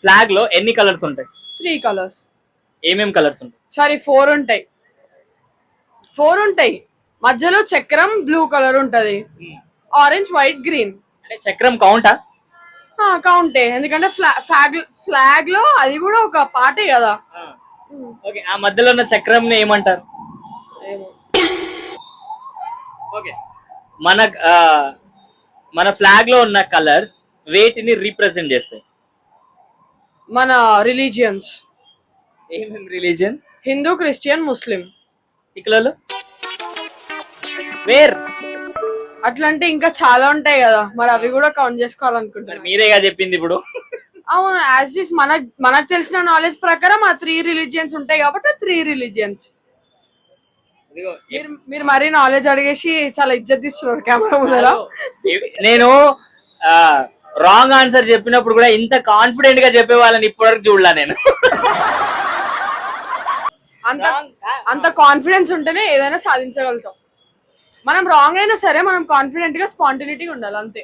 Flag లో ఎన్ని colours ఉంటాయి? 3 కలర్స్. ఏమేం కలర్స్ ఉంటాయి? సారీ 4 ఉంటాయి. 4 ఉంటాయి. మధ్యలో చక్రం బ్లూ కలర్ ఉంటది, ఆరెంజ్, వైట్, గ్రీన్. అంటే చక్రం కౌంటా? కౌంటే, ఎందుకంటే ఫ్లాగ్ లో అది కూడా ఒక పార్టే కదా. ఓకే, ఆ మధ్యలో ఉన్న చక్రం ని ఏమంటారు? ఓకే, మన మన ఫ్లాగ్ లో ఉన్న కలర్స్ వేటిని రిప్రజెంట్ చేస్తాయి? మన రిలీజియన్స్. ఏమేం రిలీజియన్? హిందూ, క్రిస్టియన్, ముస్లిం. సిక్కులలో వేర్ అట్లా అంటే ఇంకా చాలా ఉంటాయి కదా, మరి అవి కూడా కౌంట్ చేసుకోవాలనుకుంటున్నారు. మీరేగా చెప్పింది ఇప్పుడు. అవును, యాజ్ ఇస్ మనకు తెలిసిన నాలెడ్జ్ ప్రకారం ఆ 3 రిలీజియన్స్ ఉంటాయి కాబట్టి 3 రిలీజియన్స్. మీరు మరీ నాలెడ్జ్ అడిగేసి చాలా ఇజ్జత్ ఇస్తున్నారు కెమెరా ముందర. నేను రాంగ్ ఆన్సర్ చెప్పినప్పుడు కూడా ఇంత కాన్ఫిడెంట్ గా చెప్పే వాళ్ళని ఇప్పటివరకు చూడలా నేను. అంత కాన్ఫిడెన్స్ ఉంటేనే ఏదైనా సాధించగలుగుతాం. మనం రాంగ్ అయినా సరే మనం కాన్ఫిడెంట్ గా స్పాంటినిటీగా ఉండాలి అంతే.